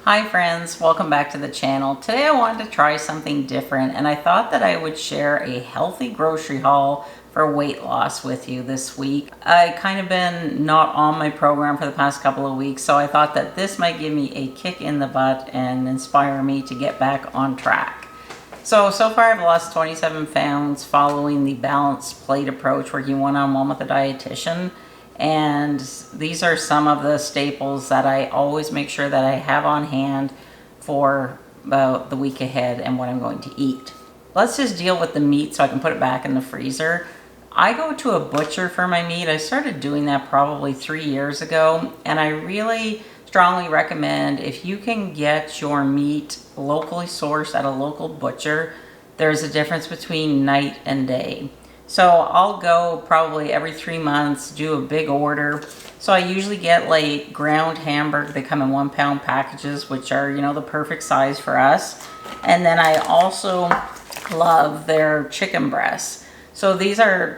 Hi friends, welcome back to the channel. Today I wanted to try something different and I thought that I would share a healthy grocery haul for weight loss with you this week. I kind of been not on my program for the past couple of weeks, so I thought that this might give me a kick in the butt and inspire me to get back on track. So far I've lost 27 pounds following the balanced plate approach, working one-on-one with a dietitian. And these are some of the staples that I always make sure that I have on hand for about the week ahead and what I'm going to eat. Let's just deal with the meat so I can put it back in the freezer. I go to a butcher for my meat. I started doing that probably 3 years ago, and I really strongly recommend, if you can get your meat locally sourced at a local butcher, there's a difference between night and day. So I'll go probably every 3 months, do a big order. So I usually get like ground hamburger. They come in 1 pound packages, which are, you know, the perfect size for us. And then I also love their chicken breasts. So these are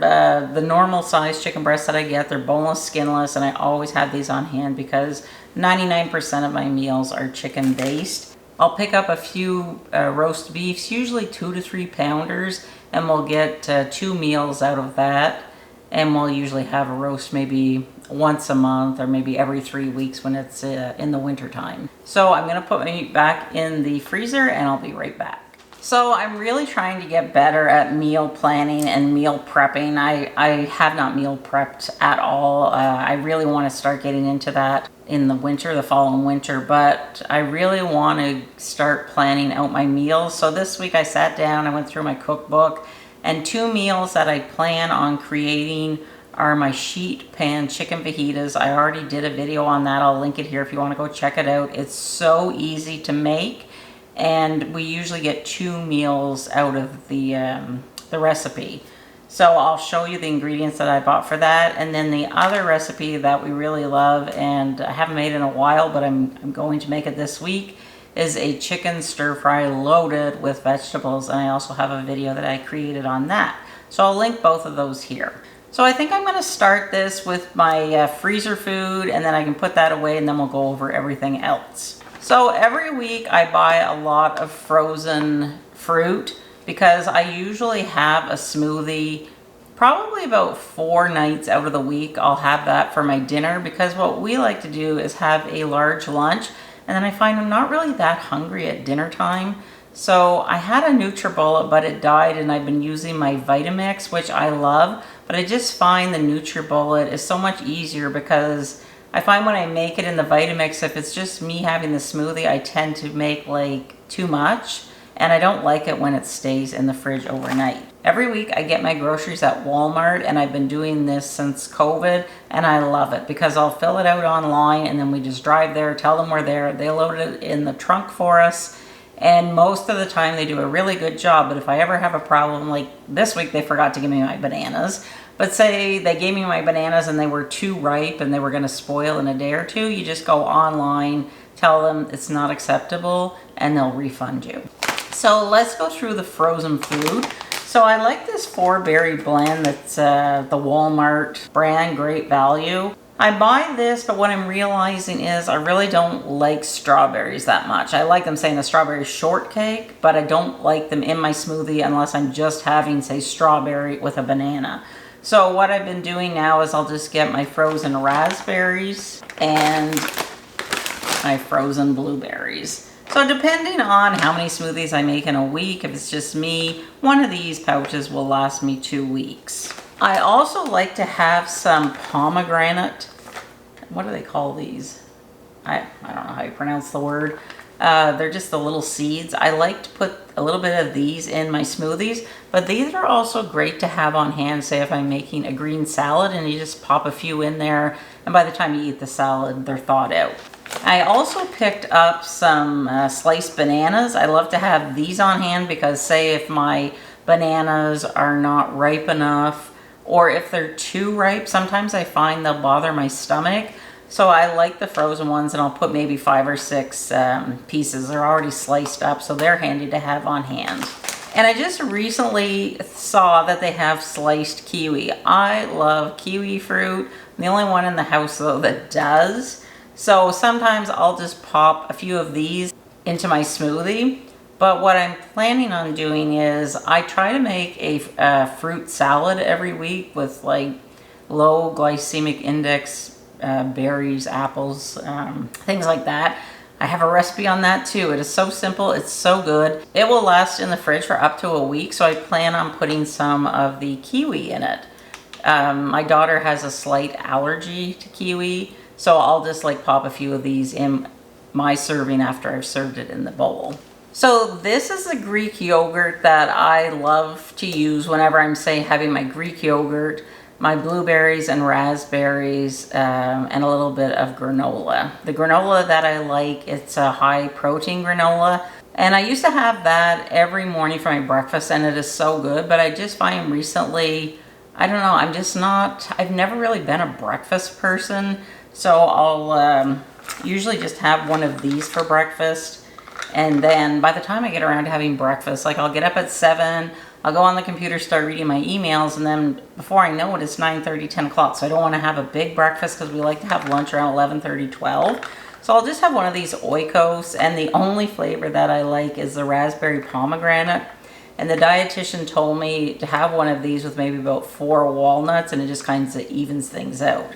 the normal size chicken breasts that I get. They're boneless, skinless, and I always have these on hand because 99% of my meals are chicken based. I'll pick up a few roast beefs, usually 2 to 3 pounders, and we'll get 2 meals out of that. And we'll usually have a roast maybe once a month or maybe every 3 weeks when it's in the winter time. So I'm gonna put my meat back in the freezer and I'll be right back. So I'm really trying to get better at meal planning and meal prepping. I have not meal prepped at all. I really want to start getting into that in the winter, the following winter, but I really want to start planning out my meals. So this week I sat down, I went through my cookbook, and 2 meals that I plan on creating are my sheet pan chicken fajitas. I already did a video on that. I'll link it here if you want to go check it out. It's so easy to make. And we usually get 2 meals out of the recipe. So I'll show you the ingredients that I bought for that. And then the other recipe that we really love, and I haven't made in a while, but I'm going to make it this week, is a chicken stir fry loaded with vegetables. And I also have a video that I created on that. So I'll link both of those here. So I think I'm going to start this with my freezer food, and then I can put that away, and then we'll go over everything else. So every week I buy a lot of frozen fruit because I usually have a smoothie probably about 4 nights out of the week. I'll have that for my dinner because what we like to do is have a large lunch, and then I find I'm not really that hungry at dinner time. So I had a Nutribullet, but it died, and I've been using my Vitamix, which I love, but I just find the Nutribullet is so much easier because I find when I make it in the Vitamix, if it's just me having the smoothie, I tend to make like too much, and I don't like it when it stays in the fridge overnight. Every week I get my groceries at Walmart, and I've been doing this since COVID, and I love it because I'll fill it out online, and then we just drive there, tell them we're there, they load it in the trunk for us, and most of the time they do a really good job. But if I ever have a problem, like this week they forgot to give me my bananas, but say they gave me my bananas and they were too ripe and they were going to spoil in a day or two, you just go online, tell them it's not acceptable, and they'll refund you. So let's go through the frozen food. So I like this 4-berry blend that's the Walmart brand, great value. I buy this, but what I'm realizing is I really don't like strawberries that much. I like them saying a strawberry shortcake, but I don't like them in my smoothie unless I'm just having, say, strawberry with a banana. So what I've been doing now is I'll just get my frozen raspberries and my frozen blueberries. So depending on how many smoothies I make in a week, if it's just me, one of these pouches will last me 2 weeks. I also like to have some pomegranate. What do they call these? I don't know how you pronounce the word. They're just the little seeds. I like to put a little bit of these in my smoothies, but these are also great to have on hand, say if I'm making a green salad and you just pop a few in there, and by the time you eat the salad, they're thawed out. I also picked up some sliced bananas. I love to have these on hand because say if my bananas are not ripe enough, or if they're too ripe, sometimes I find they'll bother my stomach. So I like the frozen ones, and I'll put maybe 5 or 6 pieces. They're already sliced up, so they're handy to have on hand. And I just recently saw that they have sliced kiwi. I love kiwi fruit. I'm the only one in the house though that does. So sometimes I'll just pop a few of these into my smoothie. But what I'm planning on doing is I try to make a fruit salad every week with like low glycemic index berries, apples, things like that. I have a recipe on that too. It is so simple. It's so good. It will last in the fridge for up to a week. So I plan on putting some of the kiwi in it. My daughter has a slight allergy to kiwi. So I'll just like pop a few of these in my serving after I've served it in the bowl. So this is a Greek yogurt that I love to use whenever I'm, say, having my Greek yogurt, my blueberries and raspberries, and a little bit of granola. The granola that I like, it's a high protein granola. And I used to have that every morning for my breakfast, and it is so good. But I just find recently, I don't know, I've never really been a breakfast person. So I'll usually just have one of these for breakfast. And then by the time I get around to having breakfast, like I'll get up at 7, I'll go on the computer, start reading my emails, and then before I know it, it's 9:30, 10 o'clock. So I don't want to have a big breakfast because we like to have lunch around 11:30, 12. So I'll just have one of these Oikos, and the only flavor that I like is the raspberry pomegranate. And the dietitian told me to have one of these with maybe about 4 walnuts, and it just kind of evens things out.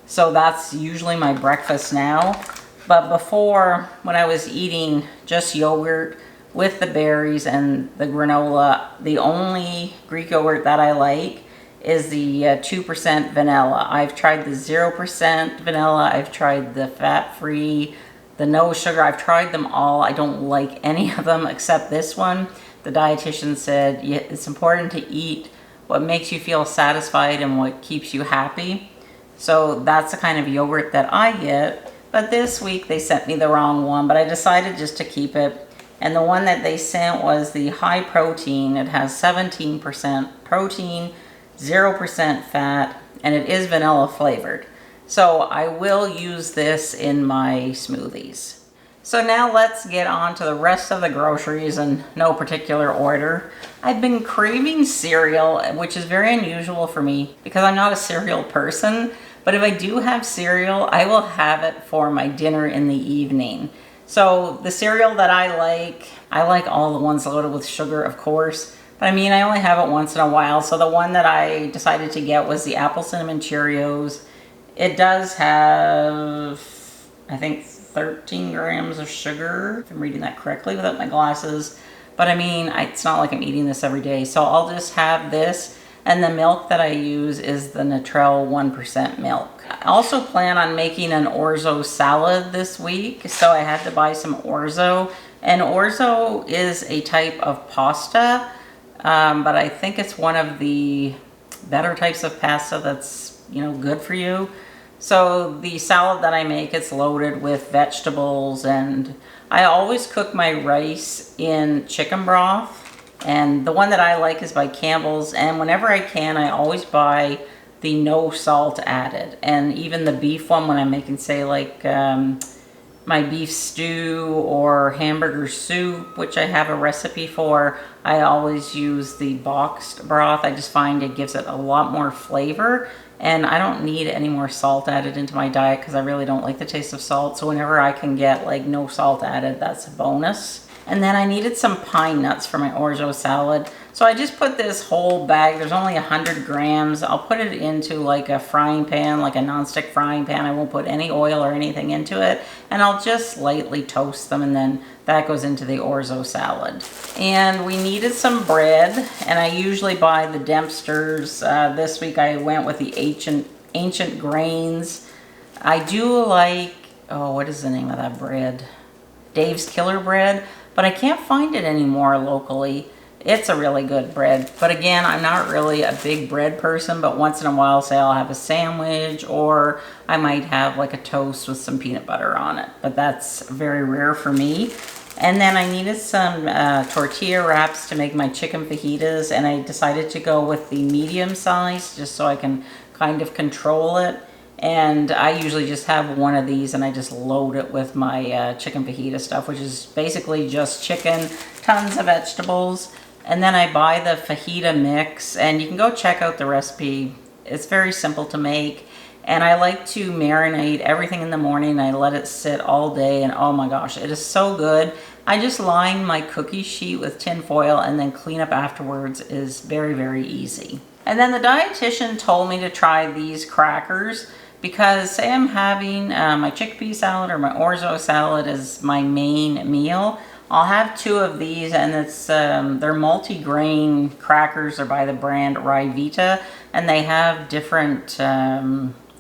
So that's usually my breakfast now. But before, when I was eating just yogurt with the berries and the granola, the only Greek yogurt that I like is the 2% vanilla. I've tried the 0% vanilla. I've tried the fat-free, the no sugar. I've tried them all. I don't like any of them except this one. The dietitian said it's important to eat what makes you feel satisfied and what keeps you happy. So that's the kind of yogurt that I get. But this week they sent me the wrong one, but I decided just to keep it. And the one that they sent was the high protein. It has 17% protein, 0% fat, and it is vanilla flavored. So I will use this in my smoothies. So now let's get on to the rest of the groceries in no particular order. I've been craving cereal, which is very unusual for me because I'm not a cereal person. But if I do have cereal, I will have it for my dinner in the evening. So the cereal that I like all the ones loaded with sugar, of course. But I mean, I only have it once in a while. So the one that I decided to get was the Apple Cinnamon Cheerios. It does have, I think, 13 grams of sugar, if I'm reading that correctly without my glasses. But I mean, it's not like I'm eating this every day. So I'll just have this. And the milk that I use is the Nutribullet 1% milk. I also plan on making an orzo salad this week. So I had to buy some orzo. And orzo is a type of pasta. But I think it's one of the better types of pasta that's, good for you. So the salad that I make, it's loaded with vegetables. And I always cook my rice in chicken broth. And the one that I like is by Campbell's, and whenever I can, I always buy the no salt added. And even the beef one, when I'm making, say, like my beef stew or hamburger soup, which I have a recipe for, I always use the boxed broth. I just find it gives it a lot more flavor, and I don't need any more salt added into my diet because I really don't like the taste of salt. So whenever I can get like no salt added, that's a bonus. And then I needed some pine nuts for my orzo salad. So I just put this whole bag, there's only 100 grams. I'll put it into like a frying pan, like a nonstick frying pan. I won't put any oil or anything into it. And I'll just lightly toast them, and then that goes into the orzo salad. And we needed some bread, and I usually buy the Dempster's. This week I went with the ancient grains. I do like, what is the name of that bread? Dave's Killer Bread. But I can't find it anymore locally. It's a really good bread. But again, I'm not really a big bread person, but once in a while, say I'll have a sandwich, or I might have like a toast with some peanut butter on it. But that's very rare for me. And then I needed some tortilla wraps to make my chicken fajitas, and I decided to go with the medium size just so I can kind of control it. And I usually just have one of these, and I just load it with my chicken fajita stuff, which is basically just chicken, tons of vegetables. And then I buy the fajita mix, and you can go check out the recipe. It's very simple to make. And I like to marinate everything in the morning. I let it sit all day, and oh my gosh, it is so good. I just line my cookie sheet with tin foil and then clean up afterwards. Is very, very easy. And then the dietitian told me to try these crackers because say I'm having my chickpea salad or my orzo salad as my main meal. I'll have 2 of these, and it's they're multi-grain crackers. They're by the brand Vita, and they have different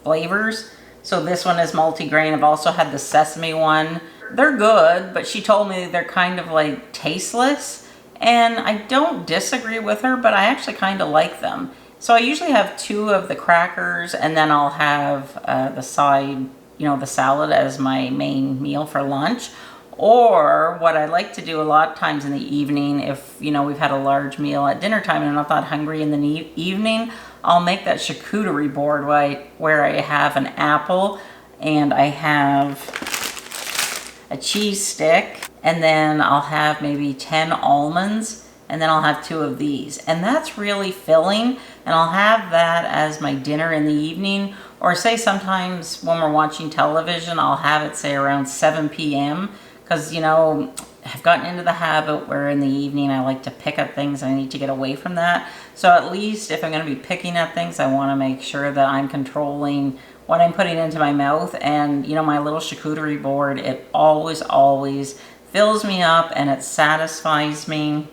flavors. So this one is multi-grain. I've also had the sesame one. They're good, but she told me they're kind of like tasteless, and I don't disagree with her, but I actually kind of like them. So I usually have 2 of the crackers, and then I'll have the side, the salad as my main meal for lunch. Or what I like to do a lot of times in the evening, if we've had a large meal at dinner time and I'm not that hungry in the evening, I'll make that charcuterie board where I have an apple and I have a cheese stick, and then I'll have maybe 10 almonds, and then I'll have 2 of these. And that's really filling, and I'll have that as my dinner in the evening. Or say sometimes when we're watching television, I'll have it say around 7 p.m. because I've gotten into the habit where in the evening I like to pick up things. I need to get away from that. So at least if I'm going to be picking at things, I want to make sure that I'm controlling what I'm putting into my mouth. And my little charcuterie board, it always fills me up and it satisfies me.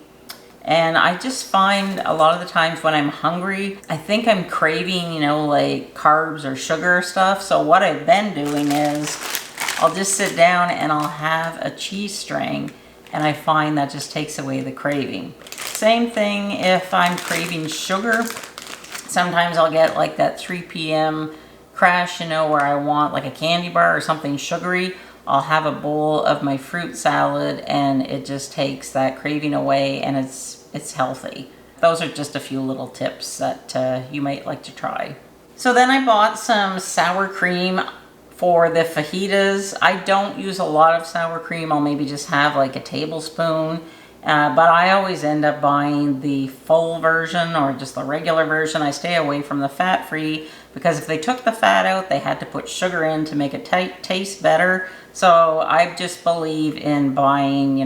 And I just find a lot of the times when I'm hungry, I think I'm craving, like carbs or sugar stuff. So what I've been doing is I'll just sit down and I'll have a cheese string, and I find that just takes away the craving. Same thing if I'm craving sugar. Sometimes I'll get like that 3 p.m. crash, where I want like a candy bar or something sugary. I'll have a bowl of my fruit salad, and it just takes that craving away, and it's healthy. Those are just a few little tips that you might like to try. So then I bought some sour cream for the fajitas. I don't use a lot of sour cream. I'll maybe just have like a tablespoon. But I always end up buying the full version or just the regular version. I stay away from the fat-free because if they took the fat out, they had to put sugar in to make it taste better. So I just believe in buying,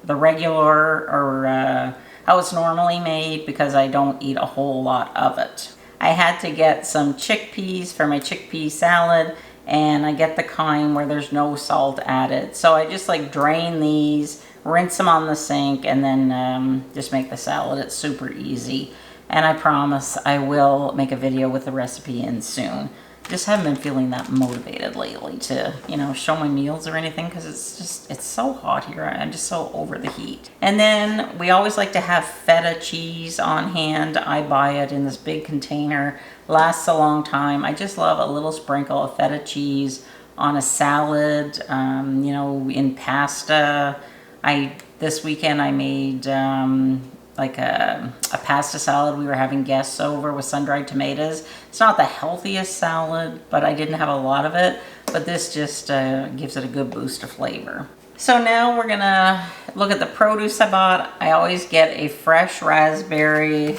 the regular or how it's normally made because I don't eat a whole lot of it. I had to get some chickpeas for my chickpea salad, and I get the kind where there's no salt added. So I just like drain these, rinse them on the sink, and then just make the salad. It's super easy. And I promise I will make a video with the recipe in soon. Just haven't been feeling that motivated lately to, show my meals or anything because it's so hot here. I'm just so over the heat. And then we always like to have feta cheese on hand. I buy it in this big container. Lasts a long time. I just love a little sprinkle of feta cheese on a salad, in pasta. This weekend I made like a pasta salad. We were having guests over with sun-dried tomatoes. It's not the healthiest salad, but I didn't have a lot of it. But this just gives it a good boost of flavor. So now we're gonna look at the produce I bought. I always get a fresh raspberry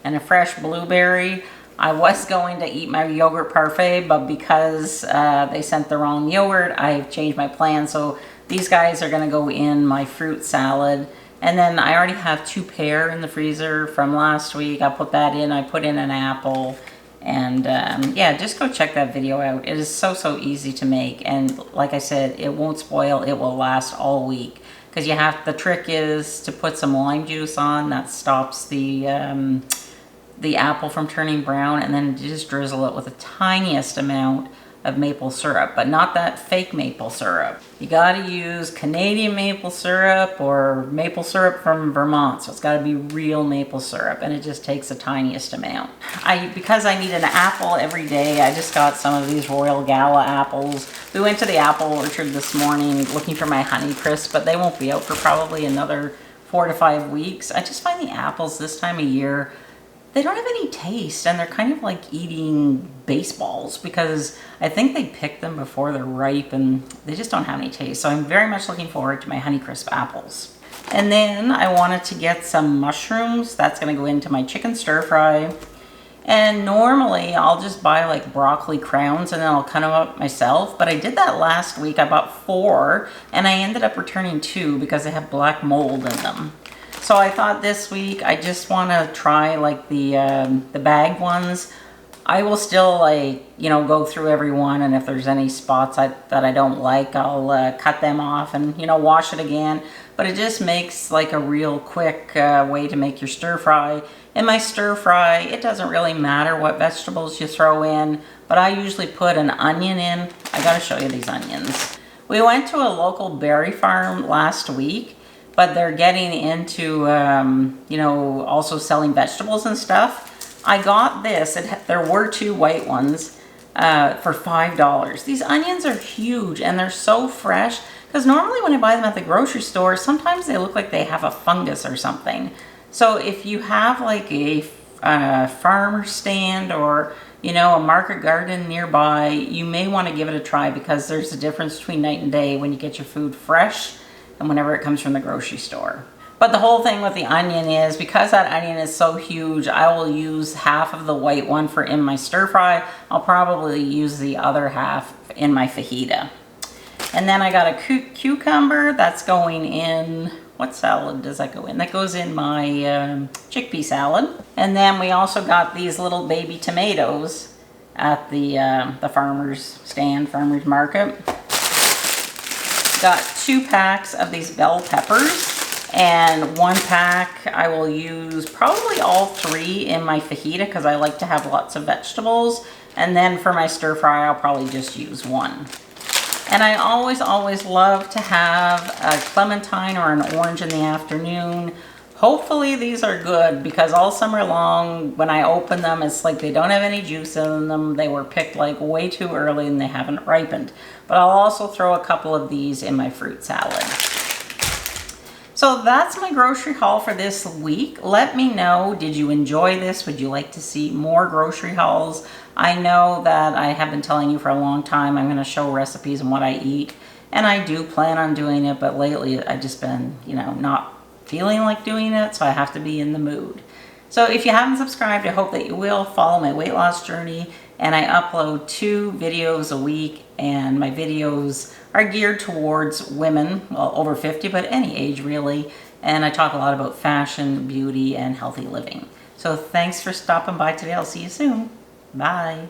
and a fresh blueberry. I was going to eat my yogurt parfait, but because they sent the wrong yogurt, I've changed my plan. So these guys are gonna go in my fruit salad. And then I already have 2 pear in the freezer from last week. I put that in. I put in an apple. And yeah, just go check that video out. It is so easy to make. And like I said, it won't spoil. It will last all week. Because the trick is to put some lime juice on. That stops the apple from turning brown. And then just drizzle it with the tiniest amount of maple syrup, but not that fake maple syrup. You gotta use Canadian maple syrup or maple syrup from Vermont, so it's gotta be real maple syrup, and it just takes the tiniest amount. Because I need an apple every day, I just got some of these Royal Gala apples. We went to the apple orchard this morning looking for my Honey Crisp, but they won't be out for probably another 4 to 5 weeks. I just find the apples this time of year, they don't have any taste, and they're kind of like eating baseballs because I think they pick them before they're ripe and they just don't have any taste. So I'm very much looking forward to my Honeycrisp apples. And then I wanted to get some mushrooms. That's gonna go into my chicken stir fry. And normally I'll just buy like broccoli crowns and then I'll cut them up myself. But I did that last week. I bought 4 and I ended up returning 2 because they have black mold in them. So I thought this week I just want to try like the bag ones. I will still like, you know, go through every one, and if there's any spots that I don't like, I'll cut them off and, you know, wash it again. But it just makes like a real quick way to make your stir fry. In my stir fry, it doesn't really matter what vegetables you throw in, but I usually put an onion in. I gotta show you these onions. We went to a local berry farm last week, but they're getting into, you know, also selling vegetables and stuff. I got this, there were 2 white ones for $5. These onions are huge and they're so fresh, because normally when I buy them at the grocery store, sometimes they look like they have a fungus or something. So if you have like a farmer stand or, you know, a market garden nearby, you may want to give it a try, because there's a difference between night and day when you get your food fresh and whenever it comes from the grocery store. But the whole thing with the onion is, because that onion is so huge, I will use half of the white one for in my stir fry. I'll probably use the other half in my fajita. And then I got a cucumber that's going in, what salad does that go in? That goes in my chickpea salad. And then we also got these little baby tomatoes at the farmer's stand, farmer's market. Got 2 packs of these bell peppers. And 1 pack I will use probably all 3 in my fajita, because I like to have lots of vegetables. And then for my stir fry, I'll probably just use 1. And I always love to have a clementine or an orange in the afternoon. Hopefully these are good, because all summer long when I open them, it's like they don't have any juice in them. They were picked like way too early and they haven't ripened. But I'll also throw a couple of these in my fruit salad. So that's my grocery haul for this week. Let me know, did you enjoy this? Would you like to see more grocery hauls? I know that I have been telling you for a long time I'm going to show recipes and what I eat. And I do plan on doing it, but lately I've just been, you know, not feeling like doing it, so I have to be in the mood. So if you haven't subscribed, I hope that you will follow my weight loss journey. And I upload 2 videos a week, and my videos are geared towards women, well, over 50, but any age really. And I talk a lot about fashion, beauty, and healthy living. So thanks for stopping by today. I'll see you soon. Bye.